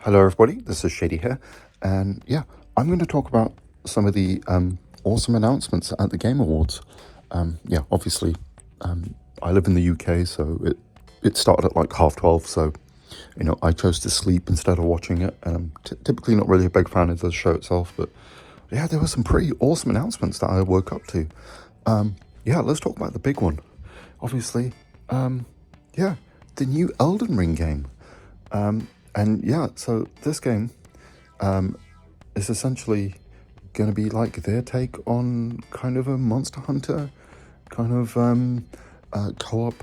Hello, everybody. This is Shady here, and yeah, I'm going to talk about some of the awesome announcements at the Game Awards. Yeah, obviously, I live in the UK, so it started at like 12:30. So, I chose to sleep instead of watching it. And I'm typically not really a big fan of the show itself, but yeah, there were some pretty awesome announcements that I woke up to. Yeah, let's talk about the big one. Obviously, yeah, the new Elden Ring game. And yeah, so this game is essentially going to be like their take on kind of a Monster Hunter kind of co-op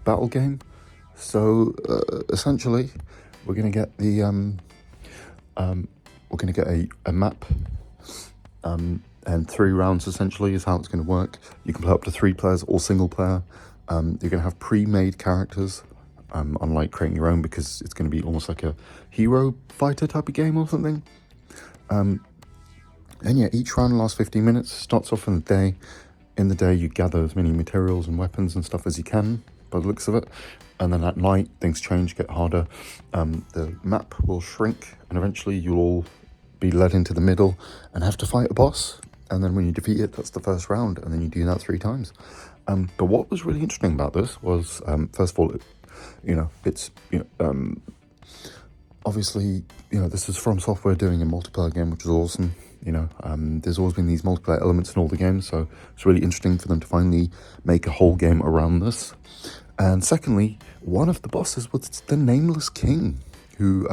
battle game. So essentially, we're going to get the we're going to get a map, and 3 rounds essentially is how it's going to work. You can play up to 3 players or single player. You're going to have pre-made characters, unlike creating your own, because it's going to be almost like a hero fighter type of game or something. And yeah, each round lasts 15 minutes. Starts off in the day. In the day, you gather as many materials and weapons and stuff as you can, by the looks of it. And then at night, things change, get harder. The map will shrink, and eventually you'll all be led into the middle and have to fight a boss. And then when you defeat it, that's the first round, and then you do that 3 times. But what was really interesting about this was, first of all, it's obviously, this is From Software doing a multiplayer game, which is awesome. There's always been these multiplayer elements in all the games, so it's really interesting for them to finally make a whole game around this. And secondly, one of the bosses was the Nameless King, who,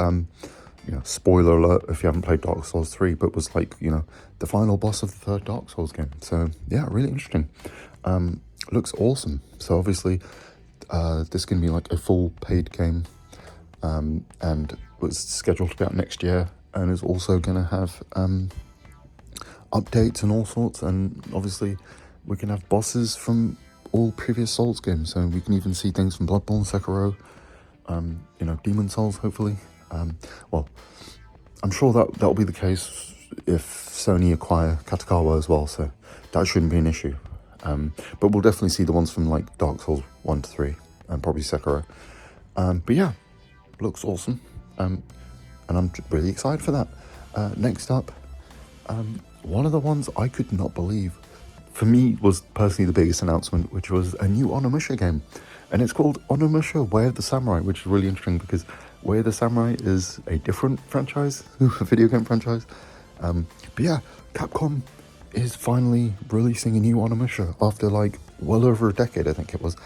spoiler alert if you haven't played Dark Souls 3, but was like, the final boss of the 3rd Dark Souls game. So yeah, really interesting. Looks awesome. So obviously, this is going to be like a full paid game, and was scheduled to be out next year, and is also going to have updates and all sorts. And obviously, we can have bosses from all previous Souls games, so we can even see things from Bloodborne, Sekiro, Demon Souls, hopefully. Well, I'm sure that'll be the case if Sony acquire Katagawa as well, so that shouldn't be an issue. But we'll definitely see the ones from like Dark Souls 1 to 3, and probably Sekiro. But yeah, looks awesome, and I'm really excited for that. Next up, one of the ones I could not believe, for me, was personally the biggest announcement, which was a new Onimusha game. And it's called Onimusha Way of the Samurai, which is really interesting because Way of the Samurai is a different franchise, a video game franchise. But yeah, Capcom is finally releasing a new Onimusha after like well over a decade, I think it was.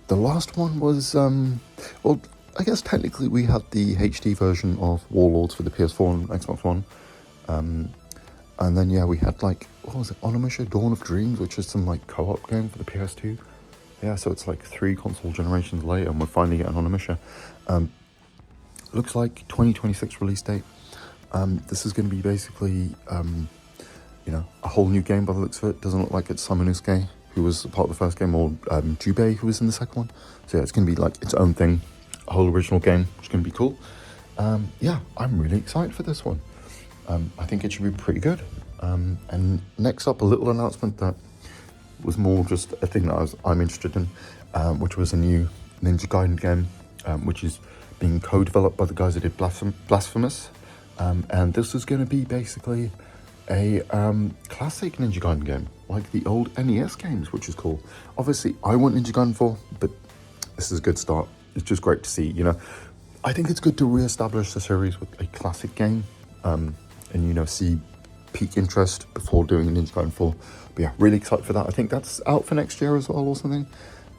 The last one was, well, I guess technically we had the HD version of Warlords for the PS4 and Xbox One. And then, yeah, we had like, what was it, Onimusha Dawn of Dreams, which is some like co-op game for the PS2. Yeah, so it's like 3 console generations later, and we're finally getting Onimusha. Looks like 2026 release date. This is going to be basically, a whole new game by the looks of it. Doesn't look like it's Summonusuke, who was part of the first game, or Jubei, who was in the second one. So yeah, it's going to be like its own thing, a whole original game, which is going to be cool. Yeah, I'm really excited for this one. I think it should be pretty good. And next up, a little announcement that was more just a thing that I'm interested in, which was a new Ninja Gaiden game, which is being co-developed by the guys that did Blasphemous. And this is going to be basically a classic Ninja Gaiden game, like the old NES games, which is cool. Obviously, I want Ninja Gaiden 4, but this is a good start. It's just great to see, I think it's good to re-establish the series with a classic game, and, see peak interest before doing Ninja Gaiden 4. But yeah, really excited for that. I think that's out for next year as well or something.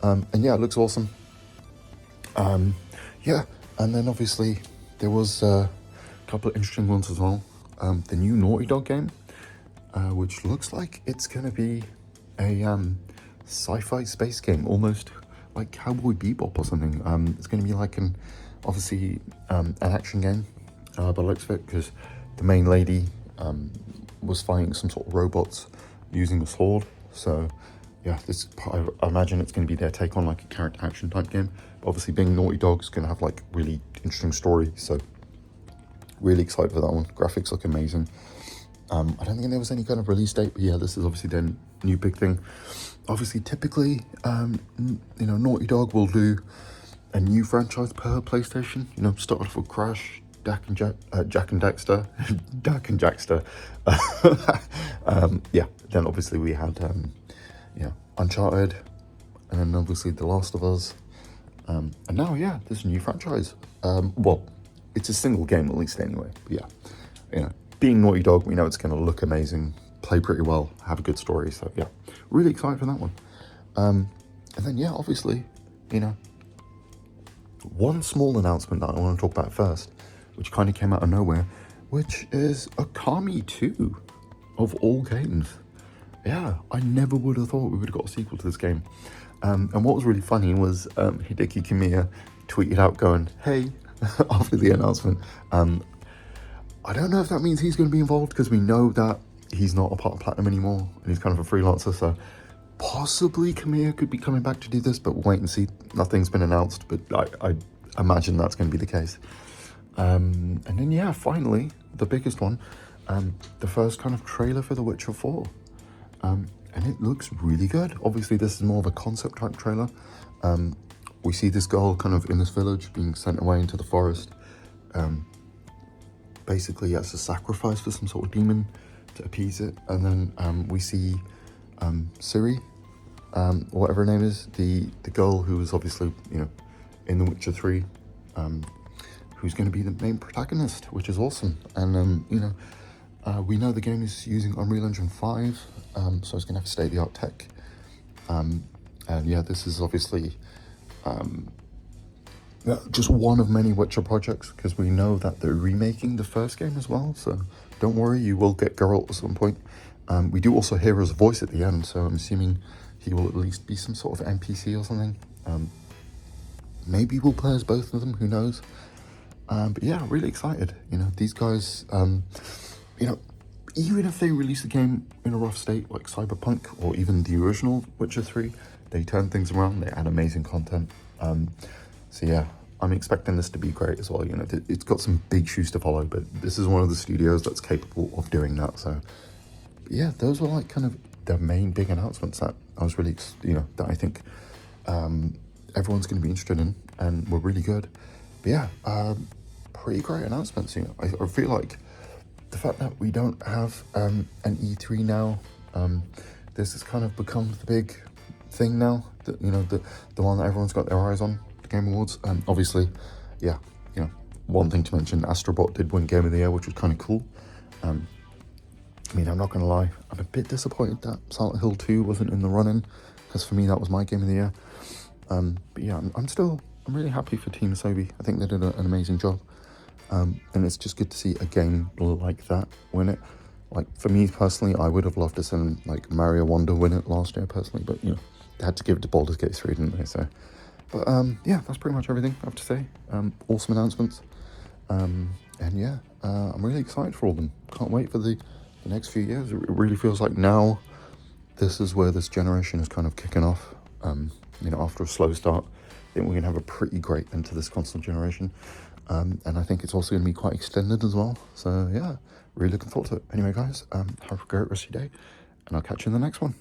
And yeah, it looks awesome. Yeah, and then obviously there was a couple of interesting ones as well. The new Naughty Dog game, which looks like it's going to be a sci-fi space game, almost like Cowboy Bebop or something. It's going to be like an action game, by the looks of it, because the main lady was fighting some sort of robots using a sword. So yeah, I imagine it's going to be their take on like a character action type game. But obviously, being Naughty Dog is going to have like really interesting story. So really excited for that one. Graphics look amazing. I don't think there was any kind of release date, but yeah, this is obviously their new big thing. Obviously, typically, Naughty Dog will do a new franchise per PlayStation. You know, started off with Crash, Jack and Dexter, Dak and Jackster. Yeah, then obviously we had, Uncharted, and then obviously The Last of Us. And now, yeah, there's a new franchise. Well, it's a single game at least anyway. But yeah, being Naughty Dog, we know it's going to look amazing, play pretty well, have a good story. So yeah, really excited for that one. And then, yeah, obviously, one small announcement that I want to talk about first, which kind of came out of nowhere, which is Okami 2, of all games. Yeah, I never would have thought we would have got a sequel to this game. And what was really funny was Hideki Kamiya tweeted out going, hey, after the announcement. I don't know if that means he's going to be involved, because we know that he's not a part of Platinum anymore, and he's kind of a freelancer, so possibly Kamiya could be coming back to do this, but we'll wait and see. Nothing's been announced, but I imagine that's going to be the case. And then, yeah, finally, the biggest one, the first kind of trailer for The Witcher 4. And it looks really good. Obviously, this is more of a concept type trailer. We see this girl kind of in this village being sent away into the forest. Basically, as a sacrifice for some sort of demon to appease it. And then we see Ciri, whatever her name is, the girl who is obviously, in The Witcher 3, who's going to be the main protagonist, which is awesome. And, we know the game is using Unreal Engine 5, so it's going to have state-of-the-art tech. And yeah, this is obviously just one of many Witcher projects, because we know that they're remaking the first game as well, so don't worry, you will get Geralt at some point. We do also hear his voice at the end, so I'm assuming he will at least be some sort of NPC or something. Maybe we'll play as both of them, who knows. But yeah, really excited. These guys, even if they release the game in a rough state like Cyberpunk or even the original Witcher 3, they turn things around, they add amazing content. So yeah, I'm expecting this to be great as well. It's got some big shoes to follow, but this is one of the studios that's capable of doing that. So yeah, those were like kind of the main big announcements that I was really, that I think everyone's going to be interested in and were really good. But yeah, pretty great announcements. I feel like the fact that we don't have an E3 now, this has kind of become the big thing now. That the one that everyone's got their eyes on, the Game Awards. Obviously, yeah, one thing to mention, Astrobot did win Game of the Year, which was kind of cool. I'm not gonna lie, I'm a bit disappointed that Silent Hill 2 wasn't in the running, because for me that was my Game of the Year. But yeah, I'm really happy for Team Asobi. I think they did an amazing job. And it's just good to see a game like that win it. Like, for me personally, I would have loved to see like Mario Wonder win it last year personally, but they had to give it to Baldur's Gate 3, didn't they? So, but yeah, that's pretty much everything I have to say. Awesome announcements. And yeah, I'm really excited for all of them. Can't wait for the next few years. It really feels like now this is where this generation is kind of kicking off. After a slow start, I think we're going to have a pretty great end to this console generation. And I think it's also going to be quite extended as well. So yeah, really looking forward to it. Anyway, guys, have a great rest of your day, and I'll catch you in the next one.